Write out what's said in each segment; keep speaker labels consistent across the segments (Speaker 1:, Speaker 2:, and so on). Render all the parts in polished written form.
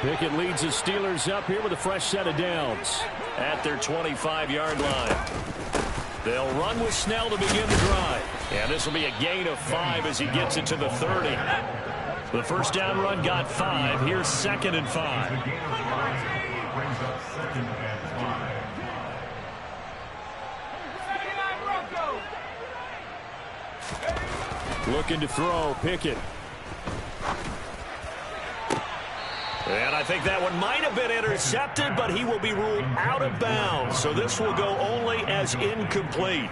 Speaker 1: Pickett leads the Steelers up here with a fresh set of downs at their 25-yard line. They'll run with Snell to begin the drive. And this will be a gain of 5 as he gets it to the 30. The first down run got 5. Here's 2nd and 5. Looking to throw, Pickett. And I think that one might have been intercepted, but he will be ruled out of bounds. So this will go only as incomplete.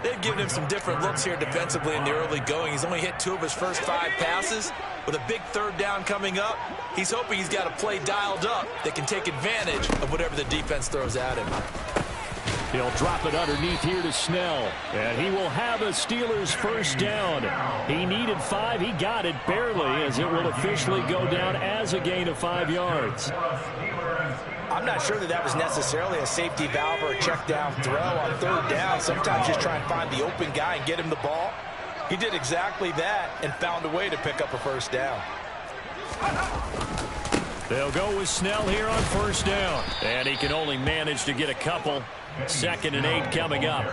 Speaker 2: They've given him some different looks here defensively in the early going. He's only hit 2 of his first 5 passes. With a big 3rd down coming up, he's hoping he's got a play dialed up that can take advantage of whatever the defense throws at him.
Speaker 1: He'll drop it underneath here to Snell. And he will have a Steelers first down. He needed 5. He got it barely, as it will officially go down as a gain of 5 yards.
Speaker 3: I'm not sure that was necessarily a safety valve or a check down throw on 3rd down. Sometimes just try and find the open guy and get him the ball. He did exactly that and found a way to pick up a first down.
Speaker 1: They'll go with Snell here on first down. And he can only manage to get a couple. 2nd and 8 coming up.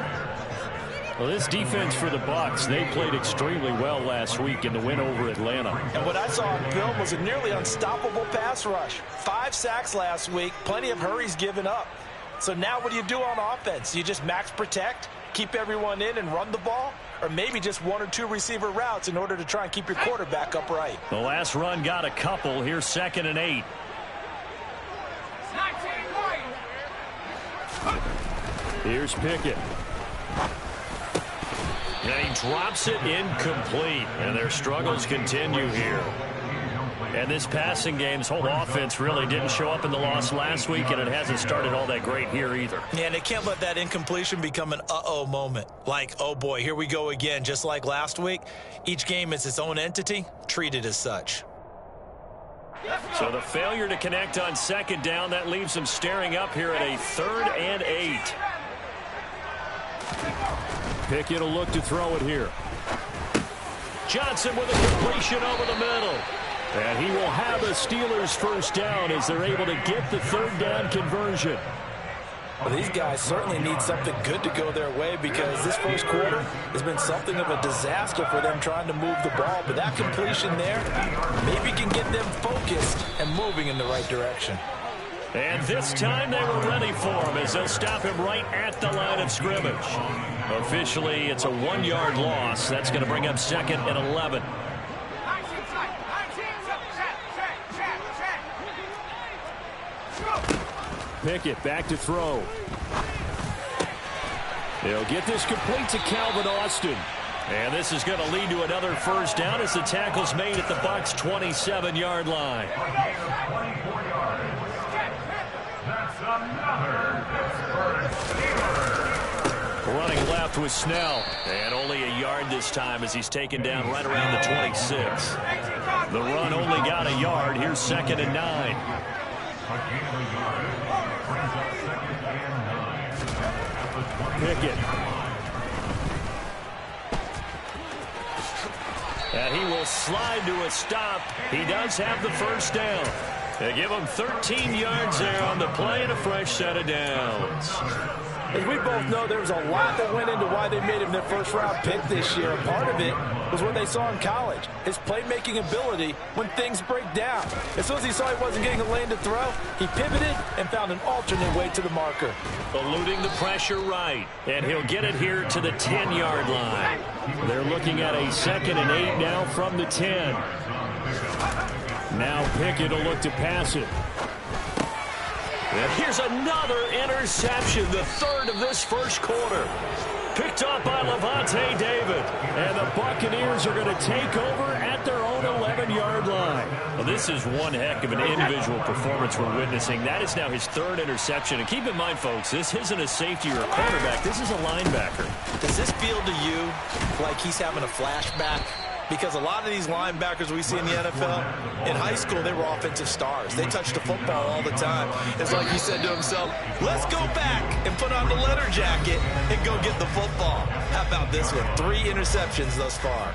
Speaker 1: Well, this defense for the Bucs, they played extremely well last week in the win over Atlanta.
Speaker 3: And what I saw on film was a nearly unstoppable pass rush. 5 sacks last week, plenty of hurries given up. So now what do you do on offense? You just max protect, keep everyone in and run the ball? Or maybe just 1 or 2 receiver routes in order to try and keep your quarterback upright?
Speaker 1: The last run got a couple. Here's 2nd and 8. Here's Pickett. And he drops it incomplete. And their struggles continue here. And this passing game's whole offense really didn't show up in the loss last week, and it hasn't started all that great here either.
Speaker 2: Yeah, and they can't let that incompletion become an uh-oh moment. Like, oh boy, here we go again, just like last week. Each game is its own entity, treated as such.
Speaker 1: So the failure to connect on 2nd down, that leaves them staring up here at a 3rd and 8. Pickett will look to throw it here. Johnson with a completion over the middle. And he will have a Steelers first down as they're able to get the 3rd down conversion.
Speaker 3: Well, these guys certainly need something good to go their way, because this first quarter has been something of a disaster for them trying to move the ball. But that completion there maybe can get them focused and moving in the right direction.
Speaker 1: And this time they were ready for him, as they'll stop him right at the line of scrimmage. Officially, it's a 1-yard loss. That's going to bring up 2nd and 11. Pickett back to throw. They'll get this complete to Calvin Austin. And this is going to lead to another first down as the tackle's made at the Bucs' 27-yard line. Running left with Snell. And only a yard this time as he's taken down right around the 26. The run only got a yard. Here's 2nd and 9. Pickett. And he will slide to a stop. He does have the first down. They give him 13 yards there on the play and a fresh set of downs.
Speaker 3: As we both know, there was a lot that went into why they made him their first-round pick this year. And part of it was what they saw in college, his playmaking ability when things break down. As soon as he saw he wasn't getting a lane to throw, he pivoted and found an alternate way to the marker.
Speaker 1: Eluding the pressure right. And he'll get it here to the 10-yard line. They're looking at a 2nd and 8 now from the 10. Now Pickett will look to pass it. And here's another interception, the 3rd of this first quarter. Picked up by Levante David. And the Buccaneers are going to take over at their own 11-yard line. Well, this is one heck of an individual performance we're witnessing. That is now his 3rd interception. And keep in mind, folks, this isn't a safety or a cornerback. This is a linebacker.
Speaker 2: Does this feel to you like he's having a flashback? Because a lot of these linebackers we see in the NFL, in high school, they were offensive stars. They touched the football all the time. It's like he said to himself, let's go back and put on the leather jacket and go get the football. How about this one? 3 interceptions thus far.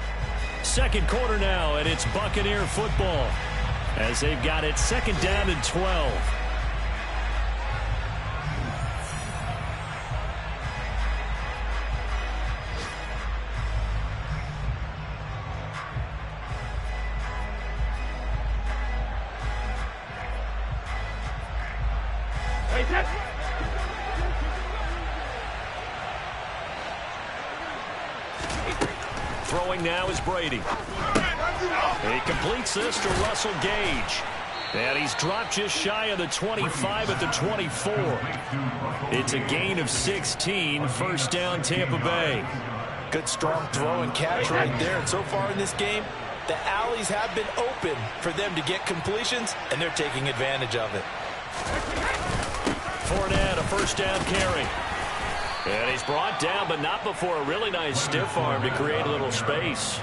Speaker 1: 2nd quarter now, and it's Buccaneer football. as they've got it 2nd down and 12. Throwing now is Brady. He completes this to Russell Gage. And he's dropped just shy of the 25 at the 24. It's a gain of 16, 1st down Tampa Bay.
Speaker 3: Good strong throw and catch right there. And so far in this game, the alleys have been open for them to get completions, and they're taking advantage of it.
Speaker 1: Fournette, a 1st down carry. And he's brought down, but not before a really nice stiff arm to create a little space.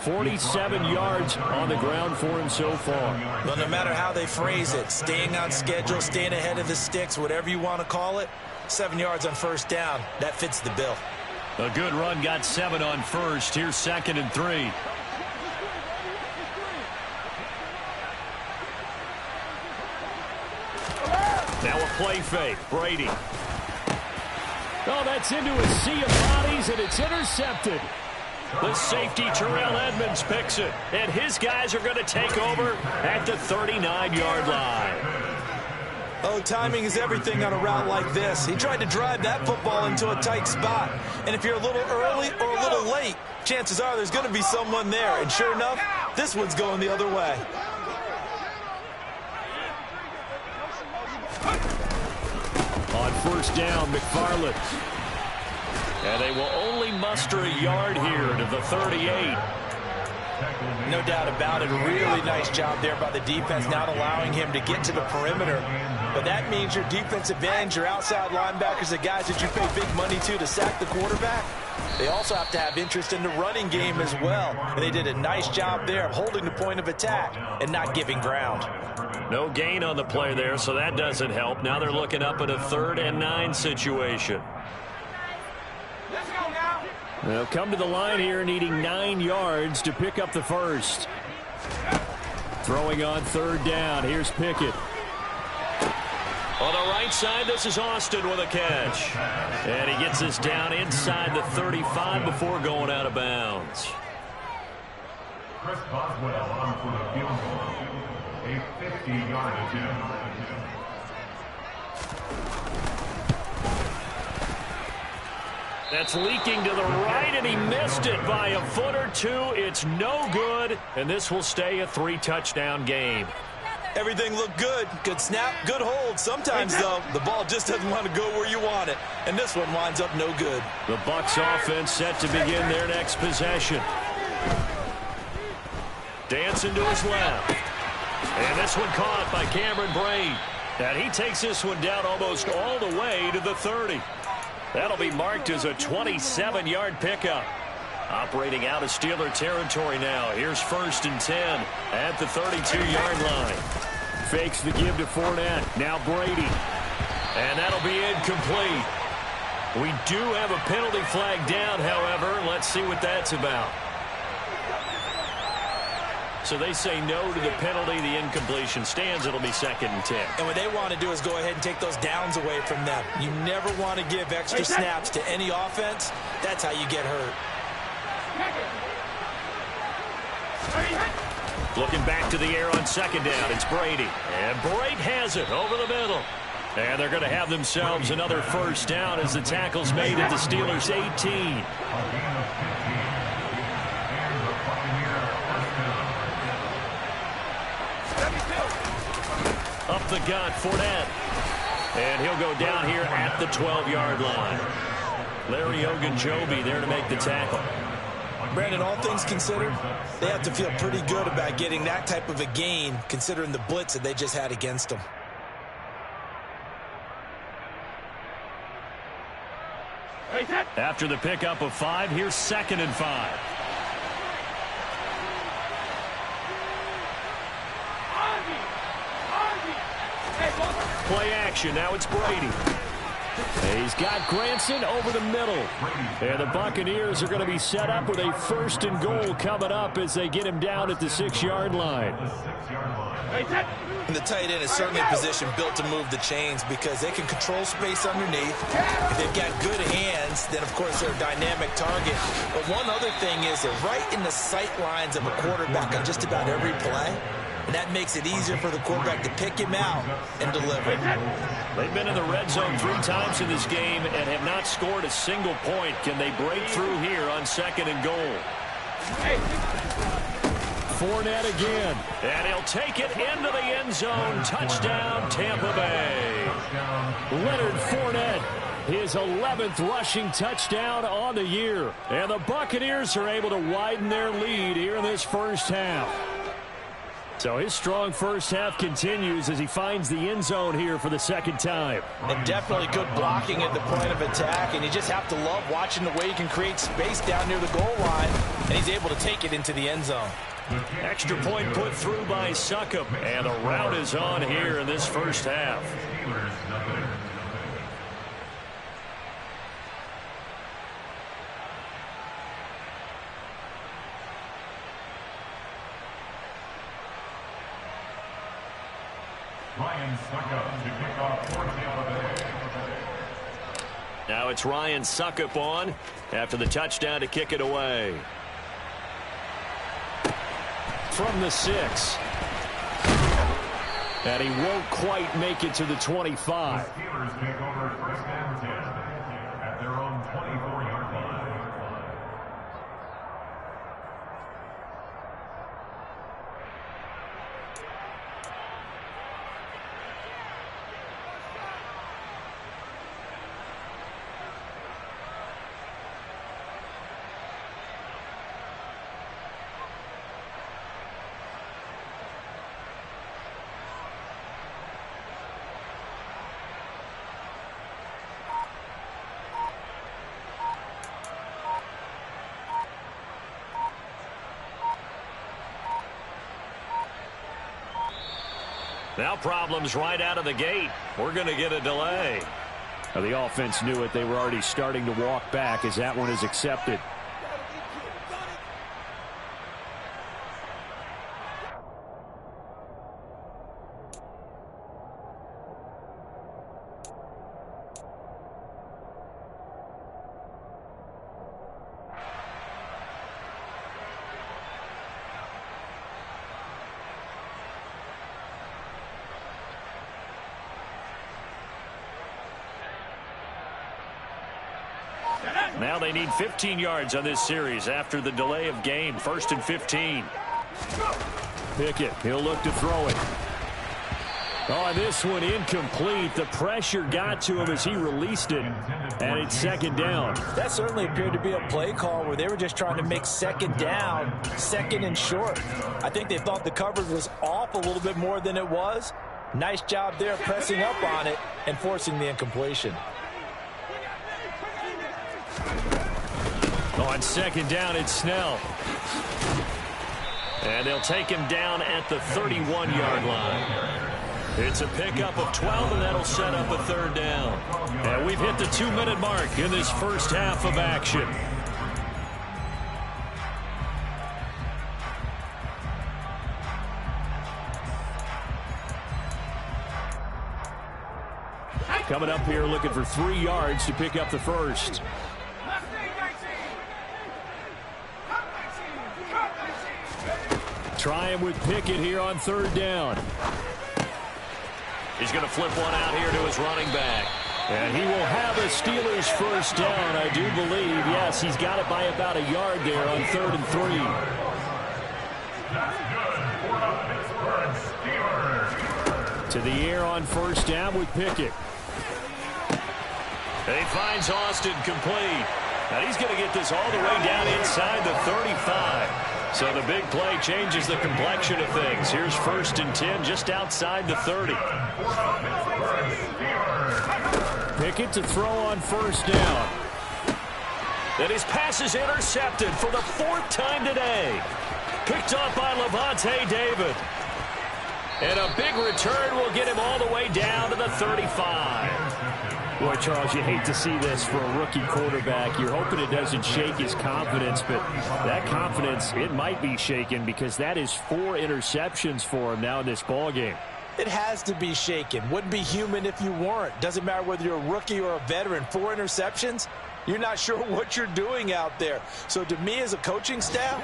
Speaker 1: 47 yards on the ground for him so far.
Speaker 3: Well, no matter how they phrase it, staying on schedule, staying ahead of the sticks, whatever you want to call it, 7 yards on 1st down, that fits the bill.
Speaker 1: A good run got 7 on 1st. Here's 2nd and 3. Now a play fake. Brady. Oh, that's into a sea of bodies, and it's intercepted. The safety, Terrell Edmonds, picks it. And his guys are going to take over at the 39-yard line.
Speaker 3: Oh, timing is everything on a route like this. He tried to drive that football into a tight spot. And if you're a little early or a little late, chances are there's going to be someone there. And sure enough, this one's going the other way.
Speaker 1: On 1st down, McFarland. And they will only muster a yard here to the 38.
Speaker 3: No doubt about it. Really nice job there by the defense, not allowing him to get to the perimeter. But that means your defensive ends, your outside linebackers, the guys that you pay big money to sack the quarterback, they also have to have interest in the running game as well. And they did a nice job there of holding the point of attack and not giving ground.
Speaker 1: No gain on the play there, so that doesn't help. Now they're looking up at a 3rd and 9 situation. They'll come to the line here needing 9 yards to pick up the 1st. Throwing on 3rd down. Here's Pickett. On the right side, this is Austin with a catch. And he gets us down inside the 35 before going out of bounds.
Speaker 4: Chris Boswell on for the field goal. A 50-yard attempt.
Speaker 1: That's leaking to the right, and he missed it by a foot or 2. It's no good, and this will stay a 3-touchdown game.
Speaker 3: Everything looked good. Good snap, good hold. Sometimes, though, the ball just doesn't want to go where you want it. And this one winds up no good.
Speaker 1: The Bucs offense set to begin their next possession. Dancing to his left. And this one caught by Cameron Brate. And he takes this one down almost all the way to the 30. That'll be marked as a 27-yard pickup. Operating out of Steeler territory now. Here's 1st and 10 at the 32-yard line. Fakes the give to Fournette. Now Brady. And that'll be incomplete. We do have a penalty flag down, however. Let's see what that's about. So they say no to the penalty. The incompletion stands. It'll be 2nd and 10.
Speaker 3: And what they want to do is go ahead and take those downs away from them. You never want to give extra snaps to any offense. That's how you get hurt.
Speaker 1: Looking back to the air on 2nd down. It's Brady. And Brate has it over the middle. And they're going to have themselves another 1st down as the tackle's made at the Steelers' 18. Up the gut, Fournette. And he'll go down here at the 12-yard line. Larry Ogunjobi there to make the tackle.
Speaker 3: Brandon, all things considered, they have to feel pretty good about getting that type of a gain, considering the blitz that they just had against them.
Speaker 1: After the pickup of 5, here's 2nd and 5. Play action. Now it's Brady. He's got Granson over the middle. And the Buccaneers are going to be set up with a 1st and goal coming up as they get him down at the 6-yard line.
Speaker 2: And the tight end is certainly a position built to move the chains because they can control space underneath. If they've got good hands, then, of course, they're a dynamic target. But one other thing is they're right in the sight lines of a quarterback on just about every play. And that makes it easier for the quarterback to pick him out and deliver.
Speaker 1: They've been in the red zone 3 times in this game and have not scored a single point. Can they break through here on 2nd and goal? Fournette again. And he'll take it into the end zone. Touchdown, Tampa Bay. Leonard Fournette, his 11th rushing touchdown on the year. And the Buccaneers are able to widen their lead here in this first half. So his strong first half continues as he finds the end zone here for the 2nd time.
Speaker 3: And definitely good blocking at the point of attack, and you just have to love watching the way he can create space down near the goal line, and he's able to take it into the end zone.
Speaker 1: Extra point put through by Succop, and the rout is on here in this first half.
Speaker 4: Ryan Succop to kick off for Tampa Bay.
Speaker 1: Now it's Ryan Succop on after the touchdown to kick it away. From the 6. And he won't quite make it to the 25.
Speaker 4: The Steelers take over 1st and 10 at their own 24-yard line.
Speaker 1: Now problems right out of the gate. We're going to get a delay. Now the offense knew it. They were already starting to walk back as that one is accepted. Now they need 15 yards on this series after the delay of game. 1st and 15. Pickett, he'll look to throw it. Oh, this one incomplete. The pressure got to him as he released it, and it's 2nd down.
Speaker 3: That certainly appeared to be a play call where they were just trying to make 2nd down, 2nd and short. I think they thought the coverage was off a little bit more than it was. Nice job there pressing up on it and forcing the incompletion.
Speaker 1: On 2nd down, it's Snell. And they'll take him down at the 31-yard line. It's a pickup of 12, and that'll set up a 3rd down. And we've hit the 2-minute mark in this first half of action. Coming up here looking for 3 yards to pick up the first. Trying with Pickett here on 3rd down. He's going to flip one out here to his running back. And he will have a Steelers first down, I do believe. Yes, he's got it by about a yard there on 3rd and 3.
Speaker 4: That's good for the Pittsburgh Steelers.
Speaker 1: To the air on 1st down with Pickett. And he finds Austin complete. And he's going to get this all the way down inside the 35. So the big play changes the complexion of things. Here's 1st and 10 just outside the 30. Pickett to throw on 1st down. And his pass is intercepted for the 4th time today. Picked up by Levante David. And a big return will get him all the way down to the 35. Boy, Charles, you hate to see this for a rookie quarterback. You're hoping it doesn't shake his confidence, but that confidence, it might be shaken because that is 4 interceptions for him now in this ballgame.
Speaker 3: It has to be shaken. Wouldn't be human if you weren't. Doesn't matter whether you're a rookie or a veteran. 4 interceptions, you're not sure what you're doing out there. So to me as a coaching staff,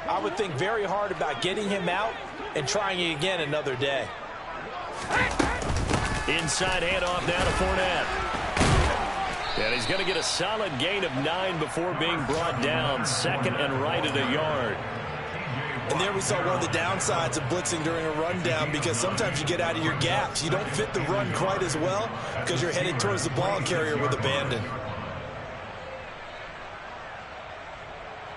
Speaker 3: I would think very hard about getting him out and trying it again another day.
Speaker 1: Inside handoff now to Fournette. And he's going to get a solid gain of 9 before being brought down. 2nd and right at a yard.
Speaker 2: And there we saw one of the downsides of blitzing during a rundown, because sometimes you get out of your gaps. You don't fit the run quite as well because you're headed towards the ball carrier with abandon.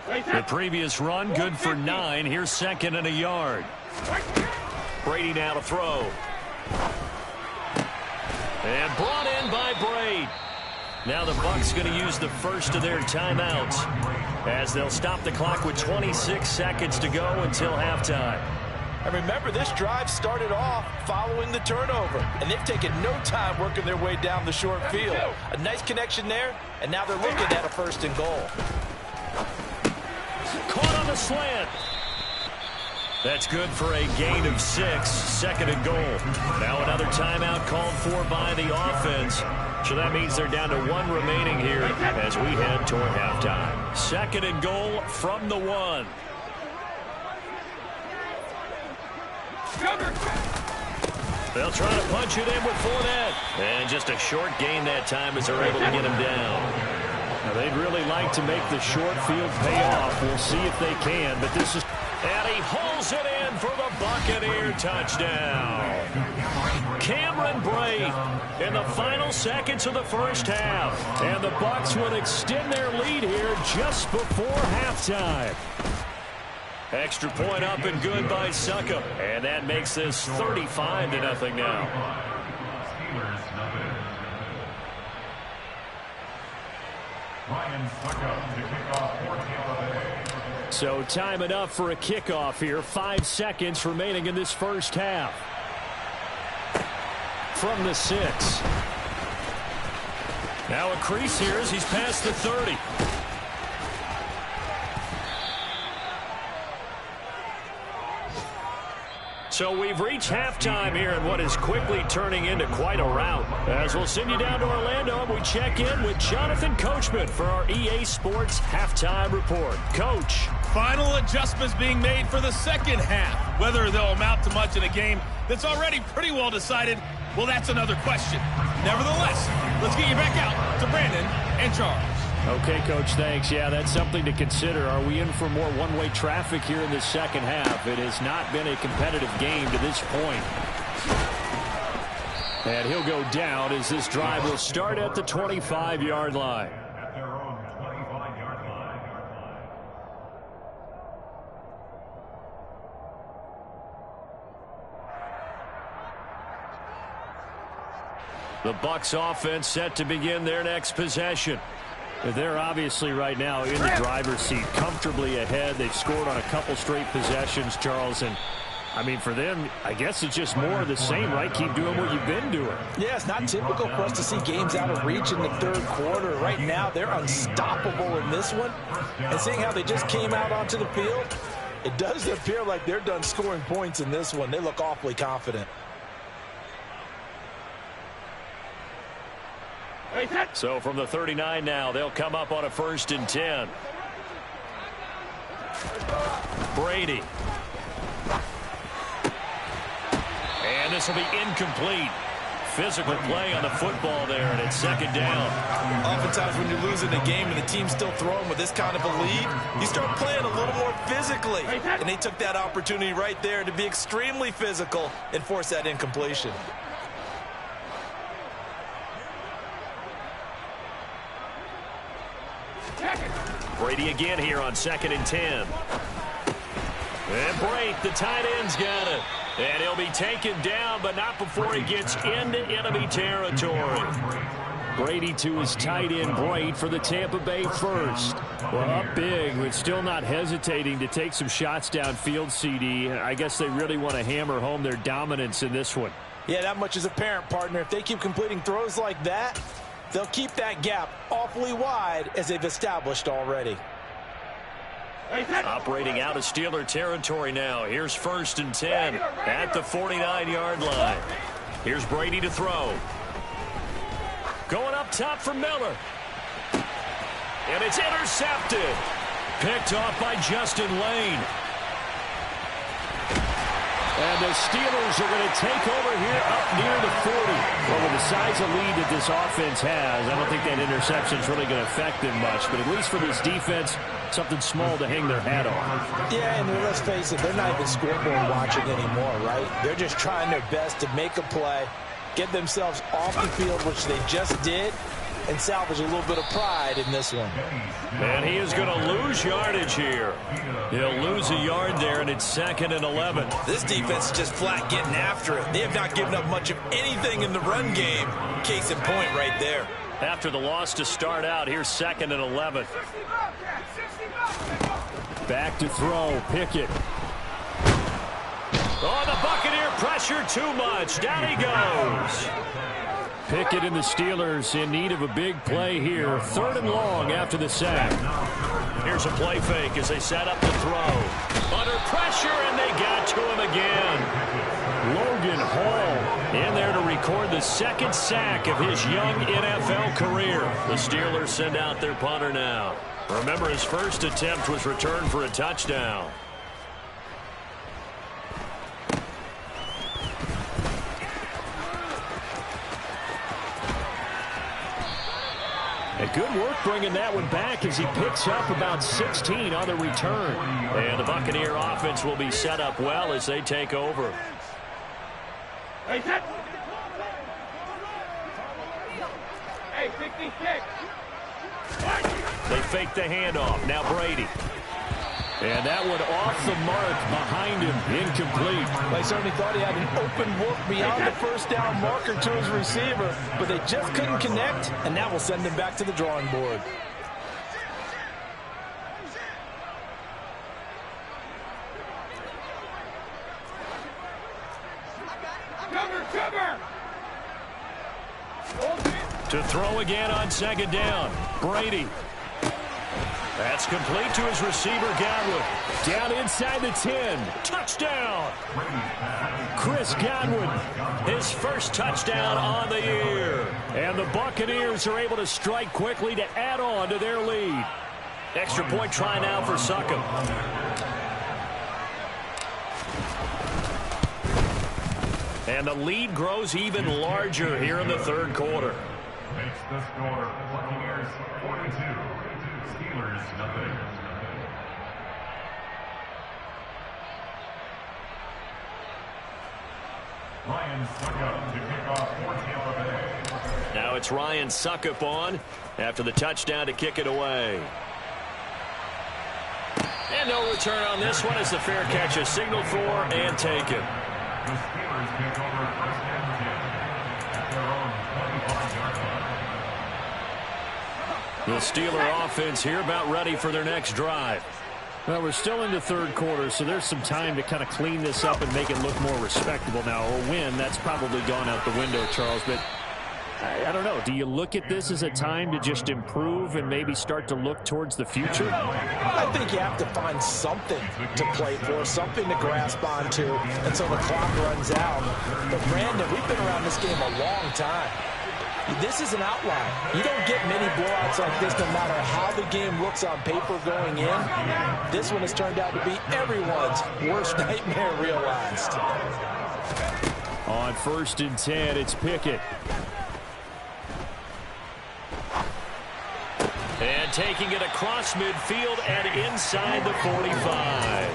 Speaker 1: The previous run good for 9. Here's 2nd and a yard. Brady now to throw. And brought in by Brady. Now the Bucs going to use the first of their timeouts as they'll stop the clock with 26 seconds to go until halftime.
Speaker 3: And remember, this drive started off following the turnover, and they've taken no time working their way down the short field. A nice connection there, and now they're looking at a 1st and goal.
Speaker 1: Caught on the slant. That's good for a gain of 6. 2nd and goal. Now another timeout called for by the offense. So that means they're down to 1 remaining here as we head toward halftime. 2nd and goal from the 1. They'll try to punch it in with Fournette. And just a short gain that time as they're able to get him down. Now they'd really like to make the short field pay off. We'll see if they can, but this is... And he hauls it in for the Buccaneer touchdown. Cameron Brate in the final seconds of the first half. And the Bucs would extend their lead here just before halftime. Extra point up and good by Succop. And that makes this 35-0 now. So time enough for a kickoff here. 5 seconds remaining in this first half. From the 6. Now a crease here as he's past the 30. So we've reached halftime here in what is quickly turning into quite a rout. As we'll send you down to Orlando, we check in with Jonathan Coachman for our EA Sports Halftime Report. Coach.
Speaker 5: Final adjustments being made for the second half. Whether they'll amount to much in a game that's already pretty well decided, well, that's another question. Nevertheless, let's get you back out to Brandon and Charles.
Speaker 1: Okay, Coach, thanks. Yeah, that's something to consider. Are we in for more one-way traffic here in the second half? It has not been a competitive game to this point. And he'll go down as this drive will start at the 25-yard line.
Speaker 4: At their own 25-yard line.
Speaker 1: The Bucs offense set to begin their next possession. They're obviously right now in the driver's seat, comfortably ahead. They've scored on a couple straight possessions, Charles. And, I mean, for them, I guess it's just more of the same, right? Keep doing what you've been doing.
Speaker 3: Yeah, it's not typical for us to see games out of reach in the third quarter. Right now, they're unstoppable in this one. And seeing how they just came out onto the field, it does appear like they're done scoring points in this one. They look awfully confident.
Speaker 1: So from the 39 now, they'll come up on a 1st and 10. Brady. And this will be incomplete. Physical play on the football there, and it's 2nd down.
Speaker 2: Oftentimes when you're losing a game and the team's still throwing with this kind of a lead, you start playing a little more physically. And they took that opportunity right there to be extremely physical and force that incompletion.
Speaker 1: Brady again here on 2nd and 10. And Brady, the tight end's got it. And he'll be taken down, but not before he gets into enemy territory. Brady to his tight end, Brady, for the Tampa Bay first. Well, up big, but still not hesitating to take some shots downfield, CD. I guess they really want to hammer home their dominance in this one.
Speaker 3: Yeah, that much is apparent, partner. If they keep completing throws like that, They'll keep that gap awfully wide as they've established already.
Speaker 1: Operating out of Steeler territory now. Here's 1st and 10 at the 49-yard line. Here's Brady to throw. Going up top for Miller. And it's intercepted. Picked off by Justin Lane. And the Steelers are going to take over here up near the 40. Well, with the size of lead that this offense has, I don't think that interception is really going to affect them much. But at least for this defense, something small to hang their hat on.
Speaker 3: Yeah, and let's face it, they're not even scoreboard watching anymore, right? They're just trying their best to make a play, get themselves off the field, which they just did, and salvage a little bit of pride in this one.
Speaker 1: And he is going to lose yardage here. He'll lose a yard there, and it's 2nd and 11.
Speaker 2: This defense is just flat getting after it. They have not given up much of anything in the run game. Case in point right there.
Speaker 1: After the loss to start out, here's 2nd and 11. Back to throw, Pickett. Oh, the Buccaneer pressure too much. Down he goes. Pickett and the Steelers in need of a big play here. 3rd and long after the sack. Here's a play fake as they set up the throw. Under pressure, and they got to him again. Logan Hall in there to record the 2nd sack of his young NFL career. The Steelers send out their punter now. Remember, his first attempt was returned for a touchdown. And good work bringing that one back as he picks up about 16 on the return. And the Buccaneer offense will be set up well as they take over.
Speaker 6: Hey, 66.
Speaker 1: They fake the handoff. Now Brady. And that one off the mark behind him. Incomplete.
Speaker 3: They certainly thought he had an open look beyond the first down marker to his receiver, but they just couldn't connect, and that will send him back to the drawing board.
Speaker 1: To throw again on 2nd down. Brady. That's complete to his receiver, Godwin. Down inside the 10. Touchdown! Chris Godwin, his first touchdown on the year. And the Buccaneers are able to strike quickly to add on to their lead. Extra point try now for Succop. And the lead grows even larger here in the 3rd quarter.
Speaker 4: Makes the score Buccaneers 42, Steelers nothing. Ryan Succop to kick off for Tampa Bay.
Speaker 1: Now it's Ryan Succop on after the touchdown to kick it away. And no return on this one as the fair catch is signaled for and taken.
Speaker 4: The Steelers take over 1st and 10 at their own 25-yard line.
Speaker 1: The Steeler offense here about ready for their next drive.
Speaker 7: Well, we're still in the 3rd quarter, so there's some time to kind of clean this up and make it look more respectable. Now, a win, that's probably gone out the window, Charles, but I don't know. Do you look at this as a time to just improve and maybe start to look towards the future?
Speaker 3: I think you have to find something to play for, something to grasp onto until the clock runs out. But, Brandon, we've been around this game a long time. This is an outlier. You don't get many blowouts like this no matter how the game looks on paper going in. This one has turned out to be everyone's worst nightmare realized.
Speaker 1: On 1st and 10, it's Pickett. And taking it across midfield and inside the 45.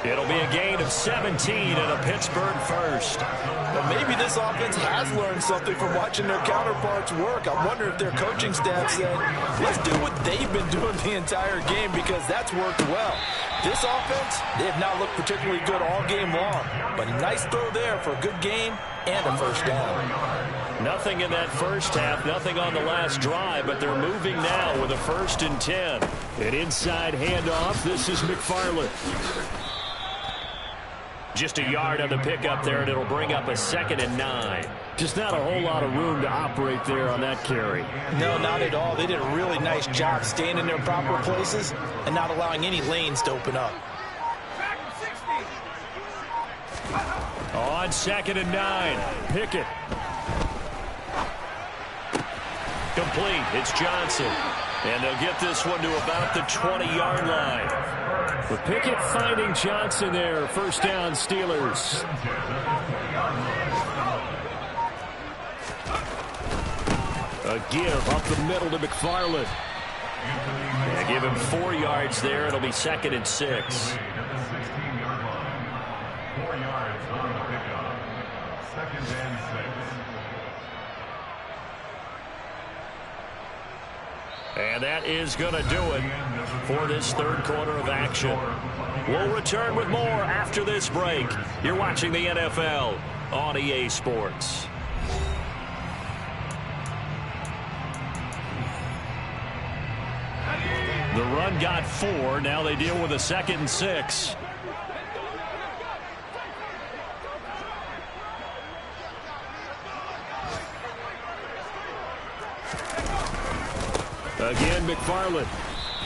Speaker 1: It'll be a gain of 17 and a Pittsburgh first.
Speaker 2: Well, maybe this offense has learned something from watching their counterparts work. I wonder if their coaching staff said, let's do what they've been doing the entire game because that's worked well. This offense, they have not looked particularly good all game long. But a nice throw there for a good game and a first down.
Speaker 1: Nothing in that first half, nothing on the last drive, but they're moving now with a 1st and 10. An inside handoff. This is McFarland. Just a yard on the pickup there, and it'll bring up a 2nd and 9.
Speaker 7: Just not a whole lot of room to operate there on that carry.
Speaker 3: No, not at all. They did a really nice job staying in their proper places and not allowing any lanes to open up.
Speaker 1: On 2nd and 9, Pickett. Complete. It's Johnson. And they'll get this one to about the 20-yard line.
Speaker 7: With Pickett finding Johnson there. First down, Steelers. A give up the middle to McFarland.
Speaker 1: Yeah, give him 4 yards there. It'll be 2nd and 6.
Speaker 4: 4 yards on the pickup. 2nd and 6.
Speaker 1: And that is going to do it for this 3rd quarter of action. We'll return with more after this break. You're watching the NFL on EA Sports. The run got 4. Now they deal with a 2nd and 6.
Speaker 7: Again, McFarland.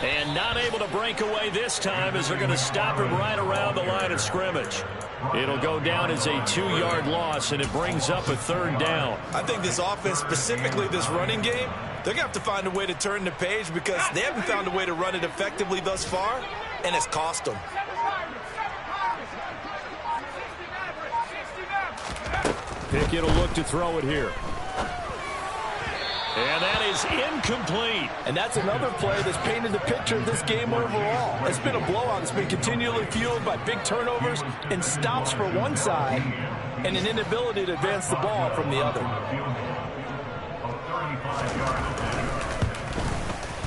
Speaker 1: And not able to break away this time as they're going to stop him right around the line of scrimmage. It'll go down as a 2-yard loss, and it brings up a 3rd down.
Speaker 2: I think this offense, specifically this running game, they're going to have to find a way to turn the page because they haven't found a way to run it effectively thus far, and it's cost them.
Speaker 7: Pickett will look to throw it here.
Speaker 1: And that is incomplete.
Speaker 3: And that's another play that's painted the picture of this game overall. It's been a blowout. It's been continually fueled by big turnovers and stops for one side and an inability to advance the ball from the other.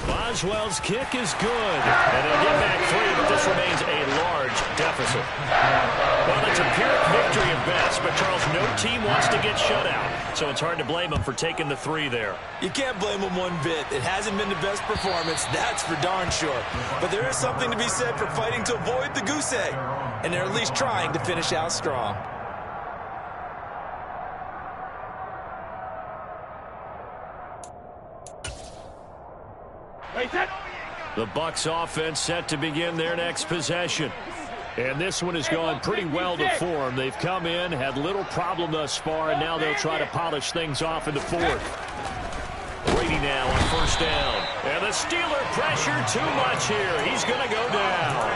Speaker 1: Boswell's kick is good. And they'll get back 3, but this remains a large deficit. Well, it's a Pyrrhic victory at best, but Charles, no team wants to get shut out. So it's hard to blame them for taking the 3 there.
Speaker 2: You can't blame them one bit. It hasn't been the best performance, that's for darn sure. But there is something to be said for fighting to avoid the goose egg. And they're at least trying to finish out strong.
Speaker 1: The Bucs offense set to begin their next possession. And this one has gone pretty well to form. They've come in, had little problem thus far, and now they'll try to polish things off in the 4th. Brady now on 1st down. And the Steeler pressure too much here. He's going to go down.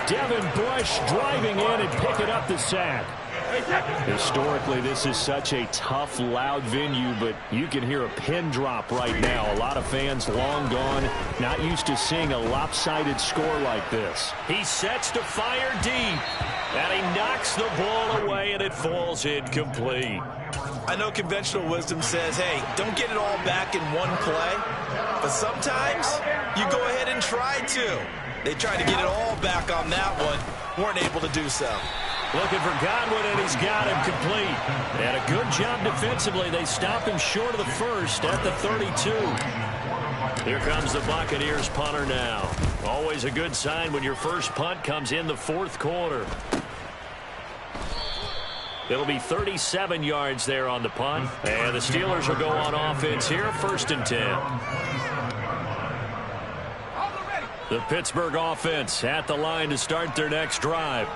Speaker 7: Devin Bush driving in and picking up the sack. Historically, this is such a tough, loud venue, but you can hear a pin drop right now. A lot of fans long gone, not used to seeing a lopsided score like this.
Speaker 1: He sets to fire deep, and he knocks the ball away, and it falls incomplete.
Speaker 2: I know conventional wisdom says, hey, don't get it all back in one play. But sometimes you go ahead and try to. They tried to get it all back on that one. Weren't able to do so.
Speaker 1: Looking for Godwin, and he's got him complete. And a good job defensively. They stop him short of the 1st at the 32. Here comes the Buccaneers punter now. Always a good sign when your first punt comes in the 4th quarter. It'll be 37 yards there on the punt. And the Steelers will go on offense here, 1st and 10. The Pittsburgh offense at the line to start their next drive.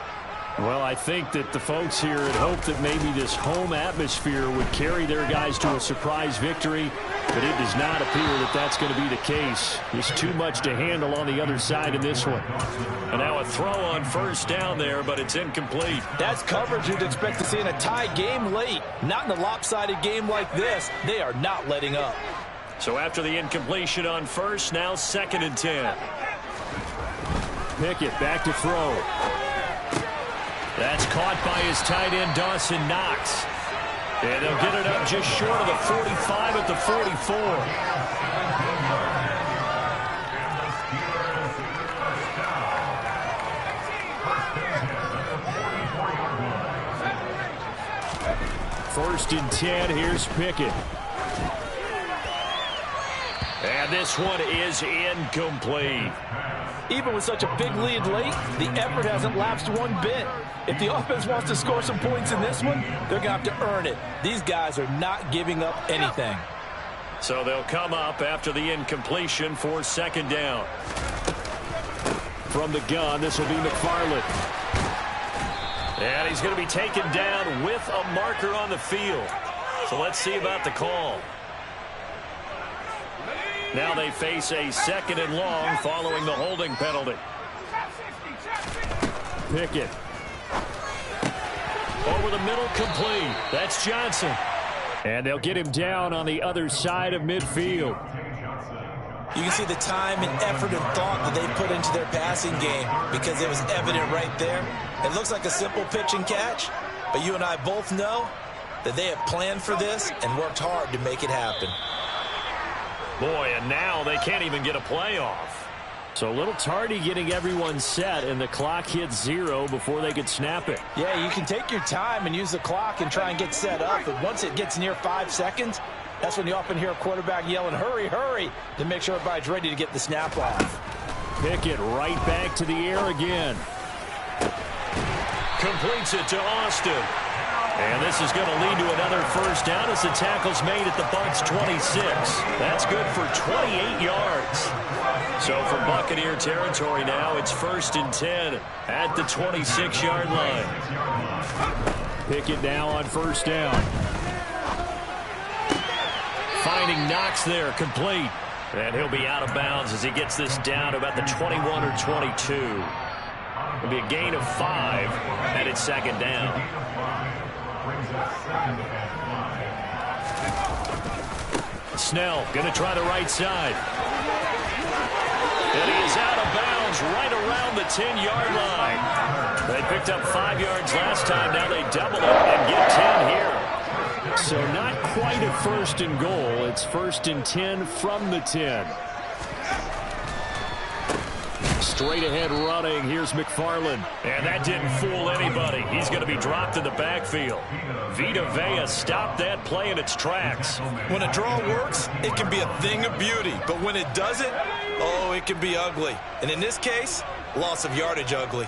Speaker 7: Well, I think that the folks here had hoped that maybe this home atmosphere would carry their guys to a surprise victory, but it does not appear that that's going to be the case. There's too much to handle on the other side in this one.
Speaker 1: And now a throw on 1st down there, but it's incomplete.
Speaker 3: That's coverage you'd expect to see in a tie game late. Not in a lopsided game like this. They are not letting up.
Speaker 1: So after the incompletion on 1st, now 2nd and 10.
Speaker 7: Pickett back to throw.
Speaker 1: That's caught by his tight end, Dawson Knox. And they'll get it up just short of the 45 at the 44.
Speaker 7: First and 10, here's Pickett.
Speaker 1: And this one is incomplete.
Speaker 3: Even with such a big lead late, the effort hasn't lapsed one bit. If the offense wants to score some points in this one, they're going to have to earn it. These guys are not giving up anything.
Speaker 1: So they'll come up after the incompletion for second down. From the gun, this will be McFarland. And he's going to be taken down with a marker on the field. So let's see about the call. Now they face a second and long following the holding penalty. Pickett. Over the middle, complete. That's Johnson. And they'll get him down on the other side of midfield.
Speaker 2: You can see the time and effort and thought that they put into their passing game because it was evident right there. It looks like a simple pitch and catch, but you and I both know that they have planned for this and worked hard to make it happen.
Speaker 1: Boy, and now they can't even get a play off.
Speaker 7: So a little tardy getting everyone set, and the clock hits 0 before they could snap it.
Speaker 3: Yeah, you can take your time and use the clock and try and get set up, but once it gets near 5 seconds, that's when you often hear a quarterback yelling, hurry, hurry, to make sure everybody's ready to get the snap off.
Speaker 7: Pickett right back to the air again.
Speaker 1: Completes it to Austin. And this is going to lead to another first down as the tackle's made at the Bucs 26. That's good for 28 yards. So from Buccaneer territory now, it's 1st and 10 at the 26-yard line.
Speaker 7: Pickett now on first down.
Speaker 1: Finding Knox there, complete. And he'll be out of bounds as he gets this down to about the 21 or 22. It'll be a gain of 5, and it's second down. Snell going to try the right side. And he is out of bounds right around the 10-yard line. They picked up 5 yards last time. Now they double it and get 10 here.
Speaker 7: So not quite a 1st and goal. It's 1st and 10 from the 10. Straight ahead running. Here's McFarland.
Speaker 1: And that didn't fool anybody. He's going to be dropped in the backfield. Vita Vea stopped that play in its tracks.
Speaker 2: When a draw works, it can be a thing of beauty. But when it doesn't, oh, it can be ugly. And in this case, loss of yardage ugly.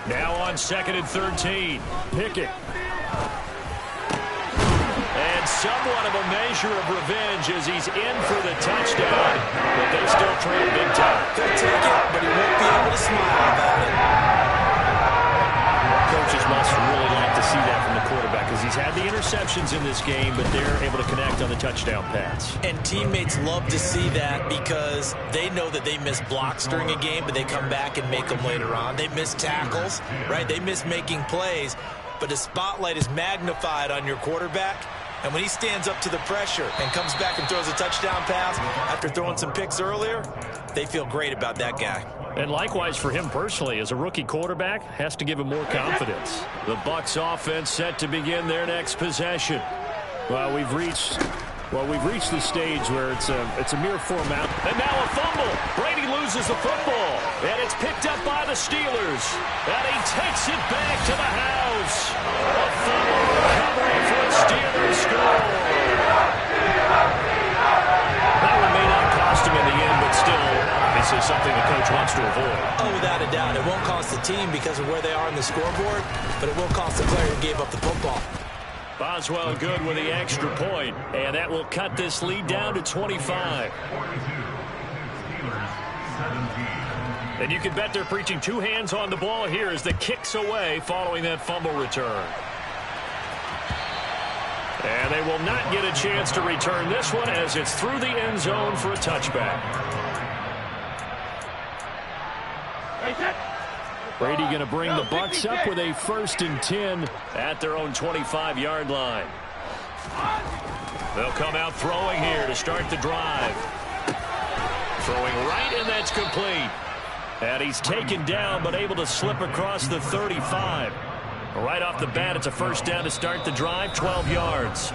Speaker 1: Now on 2nd and 13.
Speaker 7: Pickett.
Speaker 1: And somewhat of a measure of revenge as he's in for the touchdown. But they still trail big time.
Speaker 2: He'll take it, but he won't be able to smile about it.
Speaker 1: Coaches must really like to see that from the quarterback because he's had the interceptions in this game, but they're able to connect on the touchdown pass.
Speaker 2: And teammates love to see that because they know that they miss blocks during a game, but they come back and make them later on. They miss tackles, right? They miss making plays, but the spotlight is magnified on your quarterback. And when he stands up to the pressure and comes back and throws a touchdown pass after throwing some picks earlier, they feel great about that guy.
Speaker 1: And likewise for him personally, as a rookie quarterback, has to give him more confidence. The Bucs offense set to begin their next possession.
Speaker 7: Well, we've reached the stage where it's a mere formality.
Speaker 1: And now a fumble. Brady loses the football. And it's picked up by the Steelers. And he takes it back to the house. A fumble recovery for a Steelers score. That one may not cost him in the end, but still, this is something the coach wants to avoid.
Speaker 2: Oh, without a doubt. It won't cost the team because of where they are on the scoreboard, but it will cost the player who gave up the football.
Speaker 1: Boswell good with the extra point, and that will cut this lead down to 25. And you can bet they're preaching 2 hands on the ball here as the kick's away following that fumble return. And they will not get a chance to return this one as it's through the end zone for a touchback.
Speaker 7: Brady going to bring the Bucs up with a 1st and 10
Speaker 1: at their own 25-yard line. They'll come out throwing here to start the drive. Throwing right, and that's complete. And he's taken down, but able to slip across the 35. Right off the bat, it's a first down to start the drive, 12 yards.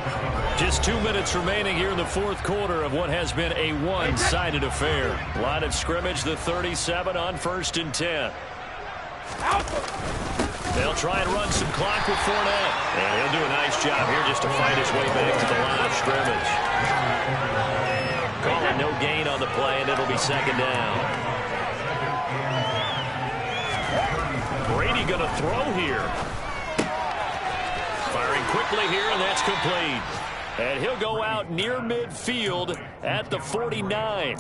Speaker 1: Just 2 minutes remaining here in the 4th quarter of what has been a one-sided affair. Line of scrimmage, the 37 on 1st and 10. They'll try and run some clock with Fournette. And he'll do a nice job here just to fight his way back to the line of scrimmage. Call it no gain on the play, and it'll be second down. Brady going to throw here. Firing quickly here, and that's complete. And he'll go out near midfield at the 49.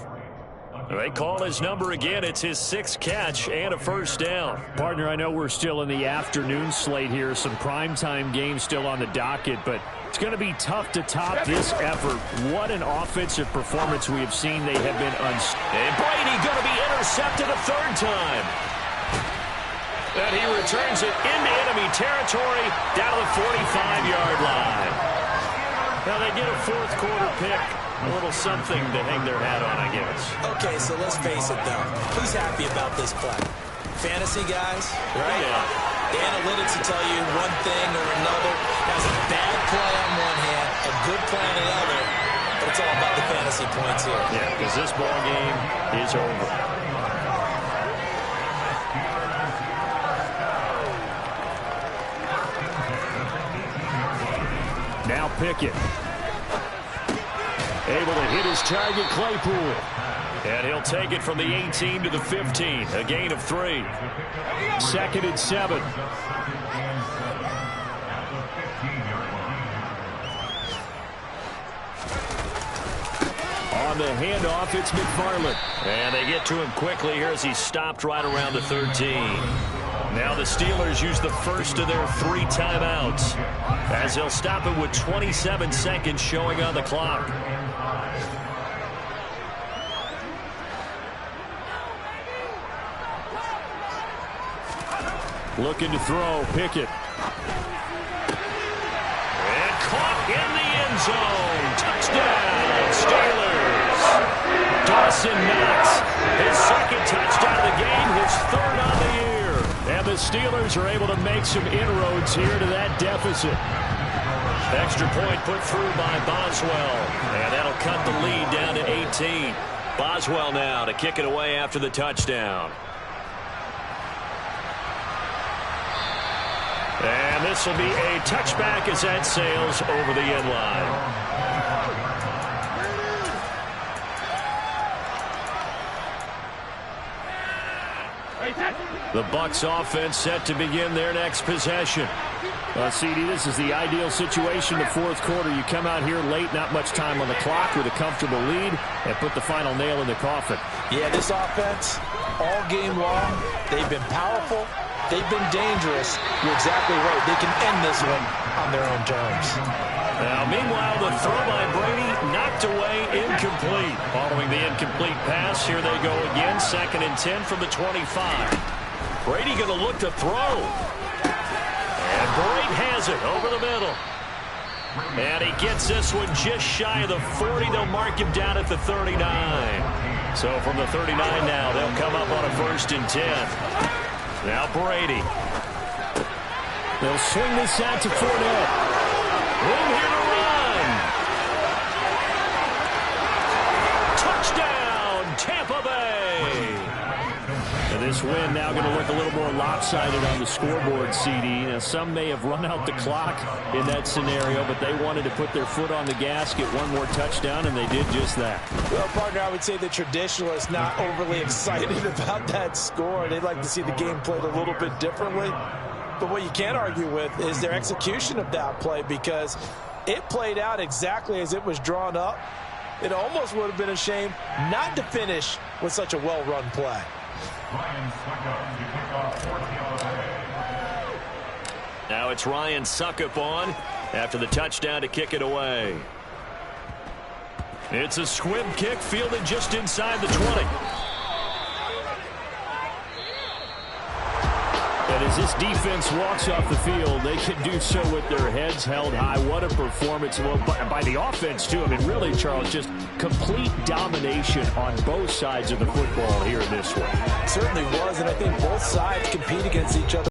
Speaker 1: They call his number again. It's his 6th catch and a first down.
Speaker 7: Partner, I know we're still in the afternoon slate here. Some primetime games still on the docket, but it's going to be tough to top this effort. What an offensive performance we have seen. They have been
Speaker 1: And Brady going to be intercepted a third time. And he returns it into enemy territory down to the 45-yard line. Now they get a fourth quarter pick. A little something to hang their hat on, I guess.
Speaker 2: Okay, so let's face it, though. Who's happy about this play? Fantasy guys, right?
Speaker 1: Yeah.
Speaker 2: The analytics will tell you one thing or another. Has a bad play on one hand, a good play on the other, but it's all about the fantasy points here.
Speaker 1: Yeah, because this ball game is over.
Speaker 7: Now Pickett.
Speaker 1: Able to hit his target, Claypool. And he'll take it from the 18 to the 15. A gain of 3.
Speaker 7: 2nd and 7.
Speaker 1: On the handoff, it's McFarland. And they get to him quickly here as he's stopped right around the 13. Now the Steelers use the first of their 3 timeouts, as they'll stop it with 27 seconds showing on the clock.
Speaker 7: Looking to throw, Pickett.
Speaker 1: And caught in the end zone. Touchdown, Steelers. Dawson Knox, his 2nd touchdown of the game, his 3rd on the year. And the Steelers are able to make some inroads here to that deficit. Extra point put through by Boswell. And that'll cut the lead down to 18. Boswell now to kick it away after the touchdown. And this will be a touchback as that sails over the end line. The Bucs offense set to begin their next possession.
Speaker 7: CD, this is the ideal situation. The fourth quarter, you come out here late, not much time on the clock, with a comfortable lead, and put the final nail in the coffin.
Speaker 3: Yeah, this offense, all game long, they've been powerful. They've been dangerous. You're exactly right. They can end this one on their own terms.
Speaker 1: Now, meanwhile, the throw by Brady knocked away, incomplete. Following the incomplete pass, here they go again. 2nd and 10 from the 25. Brady going to look to throw. And Brady has it over the middle. And he gets this one just shy of the 40. They'll mark him down at the 39. So from the 39 now, they'll come up on a 1st and 10. Now Brady.
Speaker 7: They'll swing this out to Fournette.
Speaker 1: Room here to run. Touchdown, Tampa Bay.
Speaker 7: And this win now going to look a little more lopsided on the scoreboard, CD. Now, some may have run out the clock in that scenario, but they wanted to put their foot on the gas, get one more touchdown, and they did just that.
Speaker 3: Well, partner, I would say the traditionalists not overly excited about that score. They'd like to see the game played a little bit differently. But what you can't argue with is their execution of that play, because it played out exactly as it was drawn up. It almost would have been a shame not to finish with such a well-run play.
Speaker 1: Now it's Ryan Suckup on after the touchdown to kick it away. It's a squib kick fielded just inside the 20.
Speaker 7: And as this defense walks off the field, they can do so with their heads held high. What a performance. Well, by the offense, too. I mean, really, Charles, just complete domination on both sides of the football here in this one.
Speaker 3: Certainly was, and I think both sides compete against each other.